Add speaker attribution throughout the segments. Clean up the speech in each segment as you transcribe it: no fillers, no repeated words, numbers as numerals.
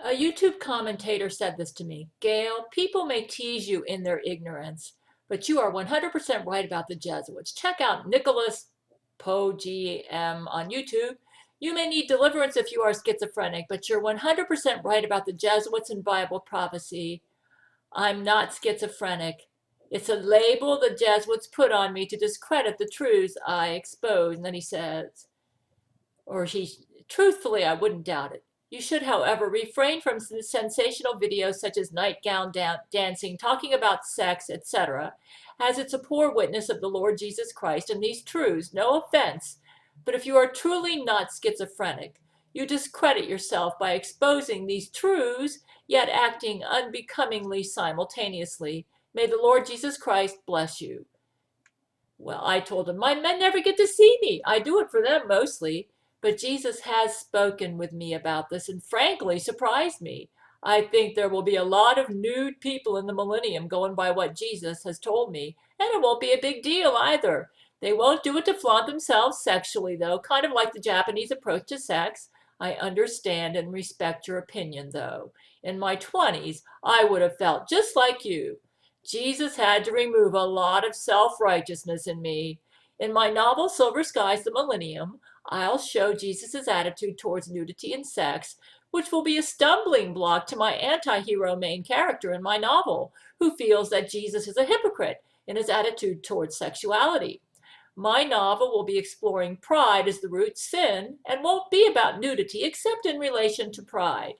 Speaker 1: A YouTube commentator said this to me. Gail, people may tease you in their ignorance, but you are 100% right about the Jesuits. Check out Nicholas Poe GM on YouTube. You may need deliverance if you are schizophrenic, but you're 100% right about the Jesuits and Bible prophecy. I'm not schizophrenic. It's a label the Jesuits put on me to discredit the truths I expose. And then he says, or he, truthfully, I wouldn't doubt it. You should, however, refrain from sensational videos such as nightgown dancing, talking about sex, etc., as it's a poor witness of the Lord Jesus Christ and these truths. No offense, but if you are truly not schizophrenic, you discredit yourself by exposing these truths, yet acting unbecomingly simultaneously. May the Lord Jesus Christ bless you. Well, I told him, my men never get to see me. I do it for them mostly. But Jesus has spoken with me about this and frankly surprised me. I think there will be a lot of nude people in the millennium going by what Jesus has told me, and it won't be a big deal either. They won't do it to flaunt themselves sexually, though, kind of like the Japanese approach to sex. I understand and respect your opinion, though. In my 20s, I would have felt just like you. Jesus had to remove a lot of self-righteousness in me. In my novel Silver Skies, the Millennium, I'll show Jesus' attitude towards nudity and sex, which will be a stumbling block to my anti-hero main character in my novel, who feels that Jesus is a hypocrite in his attitude towards sexuality. My novel will be exploring pride as the root sin and won't be about nudity except in relation to pride.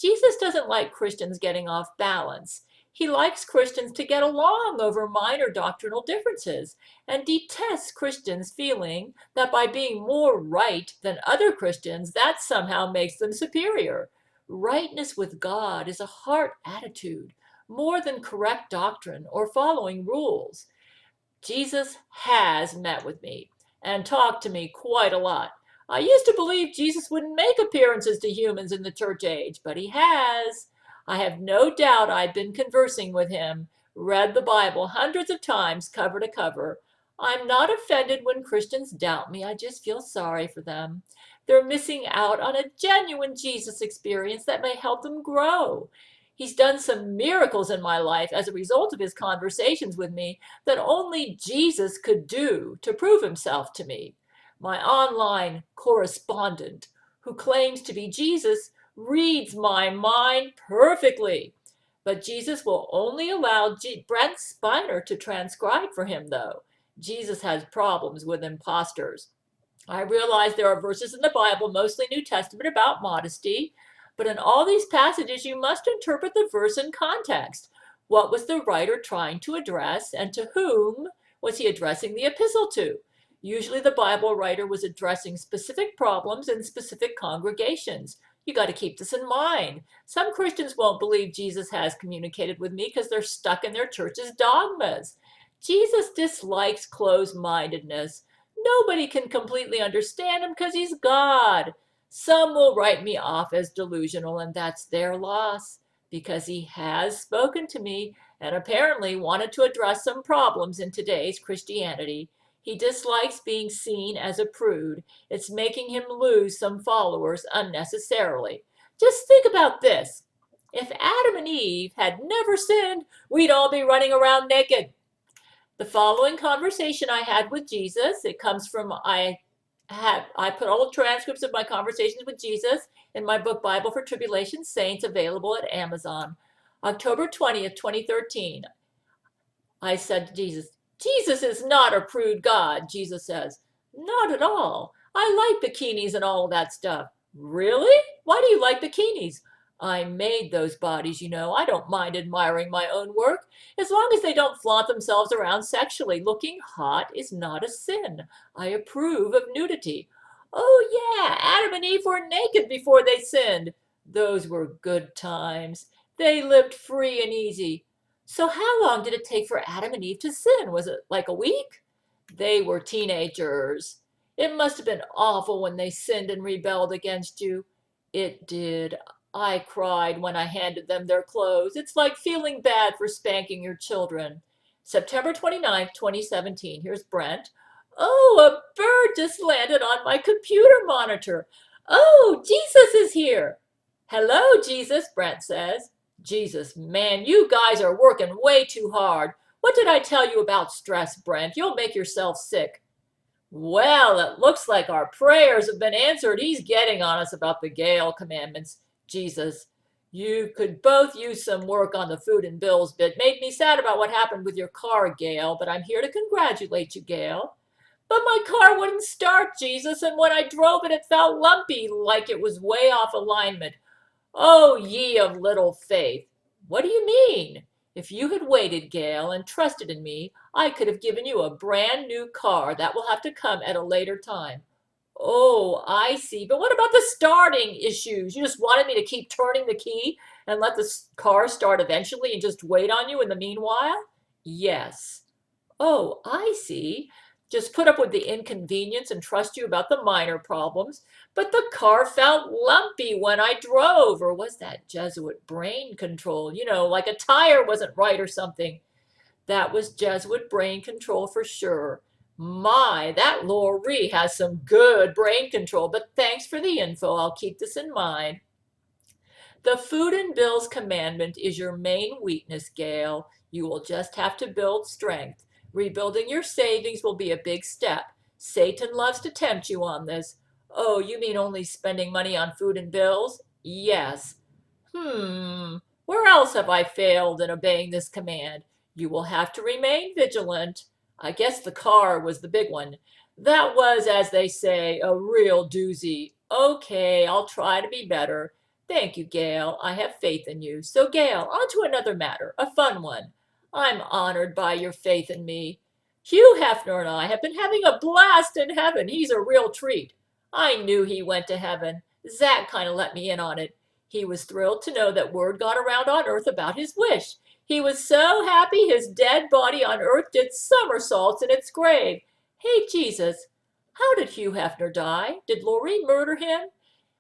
Speaker 1: Jesus doesn't like Christians getting off balance. He likes Christians to get along over minor doctrinal differences and detests Christians feeling that by being more right than other Christians, that somehow makes them superior. Rightness with God is a heart attitude more than correct doctrine or following rules. Jesus has met with me and talked to me quite a lot. I used to believe Jesus wouldn't make appearances to humans in the church age, but he has. I have no doubt I've been conversing with him, read the Bible hundreds of times cover to cover. I'm not offended when Christians doubt me. I just feel sorry for them. They're missing out on a genuine Jesus experience that may help them grow. He's done some miracles in my life as a result of his conversations with me that only Jesus could do to prove himself to me. My online correspondent, who claims to be Jesus, reads my mind perfectly. But Jesus will only allow Brent Spiner to transcribe for him, though. Jesus has problems with imposters. I realize there are verses in the Bible, mostly New Testament, about modesty, but in all these passages, you must interpret the verse in context. What was the writer trying to address, and to whom was he addressing the epistle to? Usually, the Bible writer was addressing specific problems in specific congregations. You got to keep this in mind. Some Christians won't believe Jesus has communicated with me because they're stuck in their church's dogmas. Jesus dislikes closed-mindedness. Nobody can completely understand him because he's God. Some will write me off as delusional, and that's their loss, because he has spoken to me and apparently wanted to address some problems in today's Christianity. He dislikes being seen as a prude. It's making him lose some followers unnecessarily. Just think about this. If Adam and Eve had never sinned, we'd all be running around naked. The following conversation I had with Jesus, it comes from, I put all the transcripts of my conversations with Jesus in my book, Bible for Tribulation Saints, available at Amazon. October 20th, 2013. I said to Jesus, Jesus is not a prude God. Jesus says, not at all. I like bikinis and all of that stuff. Really? Why do you like bikinis? I made those bodies, you know. I don't mind admiring my own work, as long as they don't flaunt themselves around sexually. Looking hot is not a sin. I approve of nudity. Oh, yeah, Adam and Eve were naked before they sinned. Those were good times. They lived free and easy. So how long did it take for Adam and Eve to sin? Was it like a week? They were teenagers. It must have been awful when they sinned and rebelled against you. It did. I cried when I handed them their clothes. It's like feeling bad for spanking your children. September 29th, 2017. Here's Brent. Oh, a bird just landed on my computer monitor. Oh, Jesus is here. Hello, Jesus, Brent says. Jesus, man, you guys are working way too hard. What did I tell you about stress, Brent? You'll make yourself sick. Well, it looks like our prayers have been answered. He's getting on us about the Gail commandments. Jesus, you could both use some work on the food and bills bit. Made me sad about what happened with your car, Gail, but I'm here to congratulate you, Gail. But my car wouldn't start, Jesus, and when I drove it, it felt lumpy, like it was way off alignment. Oh, ye of little faith. What do you mean? If you had waited, Gail, and trusted in me, I could have given you a brand new car. That will have to come at a later time. Oh, I see. But what about the starting issues? You just wanted me to keep turning the key and let the car start eventually and just wait on you in the meanwhile? Yes. Oh, I see. Just put up with the inconvenience and trust you about the minor problems. But the car felt lumpy when I drove, or was that Jesuit brain control? Like a tire wasn't right or something. That was Jesuit brain control for sure. My, that Laurie has some good brain control, but thanks for the info. I'll keep this in mind. The food and bills commandment is your main weakness, Gail. You will just have to build strength. Rebuilding your savings will be a big step. Satan loves to tempt you on this. Oh, you mean only spending money on food and bills? Yes. Where else have I failed in obeying this command? You will have to remain vigilant. I guess the car was the big one. That was, as they say, a real doozy. Okay, I'll try to be better. Thank you, Gail. I have faith in you. So, Gail, on to another matter, a fun one. I'm honored by your faith in me. Hugh Hefner and I have been having a blast in heaven. He's a real treat. I knew he went to heaven. Zach kind of let me in on it. He was thrilled to know that word got around on Earth about his wish. He was so happy his dead body on Earth did somersaults in its grave. Hey, Jesus, how did Hugh Hefner die? Did Laurie murder him?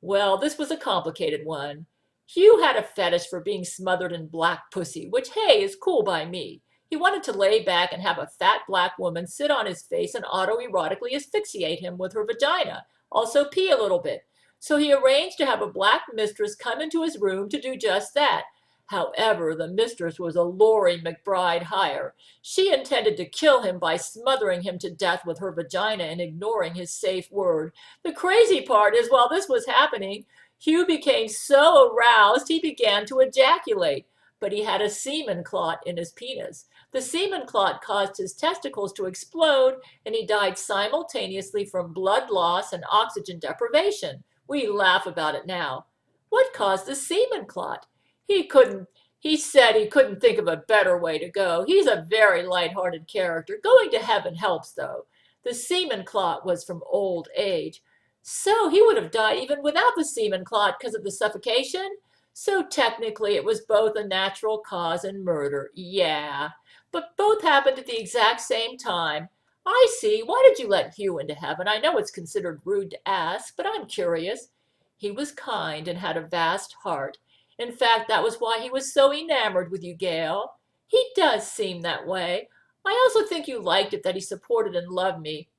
Speaker 1: Well, this was a complicated one. Hugh had a fetish for being smothered in black pussy, which, hey, is cool by me. He wanted to lay back and have a fat black woman sit on his face and autoerotically asphyxiate him with her vagina, also pee a little bit. So he arranged to have a black mistress come into his room to do just that. However, the mistress was a Laurie McBride hire. She intended to kill him by smothering him to death with her vagina and ignoring his safe word. The crazy part is, while this was happening, Hugh became so aroused he began to ejaculate, but he had a semen clot in his penis. The semen clot caused his testicles to explode, and he died simultaneously from blood loss and oxygen deprivation. We laugh about it now. What caused the semen clot? He said he couldn't think of a better way to go. He's a very light-hearted character. Going to heaven helps, though. The semen clot was from old age. So he would have died even without the semen clot because of the suffocation? So technically it was both a natural cause and murder. Yeah, but both happened at the exact same time. I see. Why did you let Hugh into heaven? I know it's considered rude to ask, but I'm curious. He was kind and had a vast heart. In fact, that was why he was so enamored with you, Gail. He does seem that way. I also think you liked it that he supported and loved me,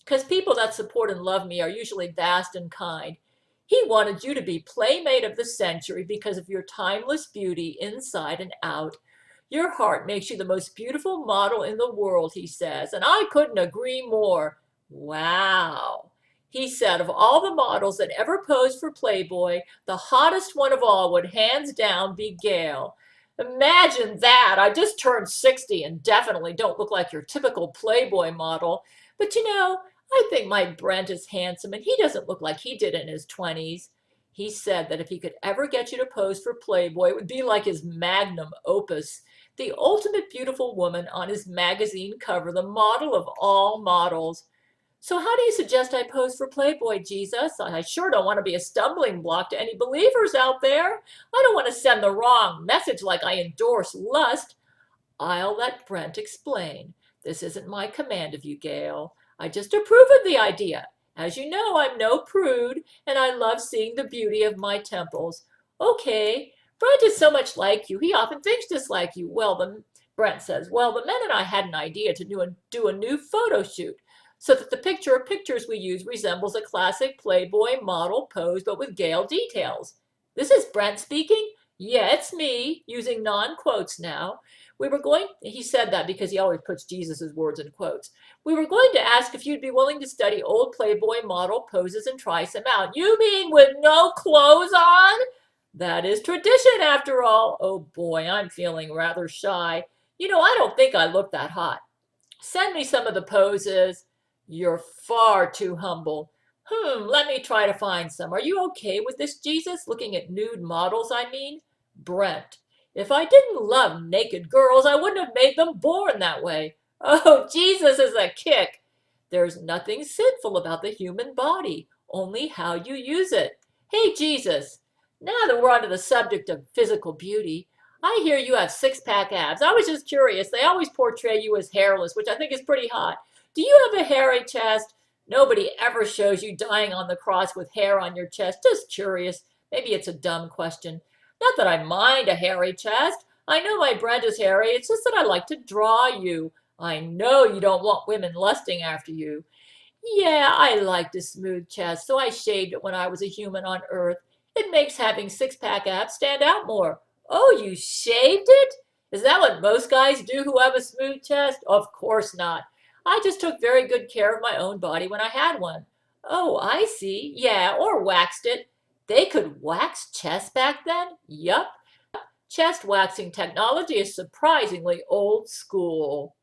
Speaker 1: because people that support and love me are usually vast and kind. He wanted you to be Playmate of the Century because of your timeless beauty inside and out. Your heart makes you the most beautiful model in the world, he says, and I couldn't agree more. Wow. He said of all the models that ever posed for Playboy, the hottest one of all would hands down be Gail. Imagine that. I just turned 60 and definitely don't look like your typical Playboy model. But I think my Brent is handsome and he doesn't look like he did in his 20s. He said that if he could ever get you to pose for Playboy, it would be like his magnum opus, the ultimate beautiful woman on his magazine cover, the model of all models. So how do you suggest I pose for Playboy, Jesus? I sure don't want to be a stumbling block to any believers out there. I don't want to send the wrong message like I endorse lust. I'll let Brent explain. This isn't my command of you, Gail. I just approve of the idea. As you know, I'm no prude, and I love seeing the beauty of my temples. Okay, Brent is so much like you. He often thinks just like you. Brent says, the men and I had an idea to do a new photo shoot so that the picture of pictures we use resembles a classic Playboy model pose, but with Gail details. This is Brent speaking. Yeah, it's me, using non-quotes now. He said that because he always puts Jesus's words in quotes. We were going to ask if you'd be willing to study old Playboy model poses and try some out. You mean with no clothes on? That is tradition after all. Oh boy, I'm feeling rather shy. I don't think I look that hot. Send me some of the poses. You're far too humble. Let me try to find some. Are you okay with this, Jesus? Looking at nude models, I mean? Brent. If I didn't love naked girls, I wouldn't have made them born that way. Oh, Jesus is a kick. There's nothing sinful about the human body, only how you use it. Hey, Jesus, now that we're on to the subject of physical beauty, I hear you have six-pack abs. I was just curious. They always portray you as hairless, which I think is pretty hot. Do you have a hairy chest? Nobody ever shows you dying on the cross with hair on your chest. Just curious. Maybe it's a dumb question. Not that I mind a hairy chest. I know my Brent is hairy. It's just that I like to draw you. I know you don't want women lusting after you. Yeah, I liked a smooth chest, so I shaved it when I was a human on Earth. It makes having six-pack abs stand out more. Oh, you shaved it? Is that what most guys do who have a smooth chest? Of course not. I just took very good care of my own body when I had one. Oh, I see. Yeah, or waxed it. They could wax chests back then? Yup. Chest waxing technology is surprisingly old school.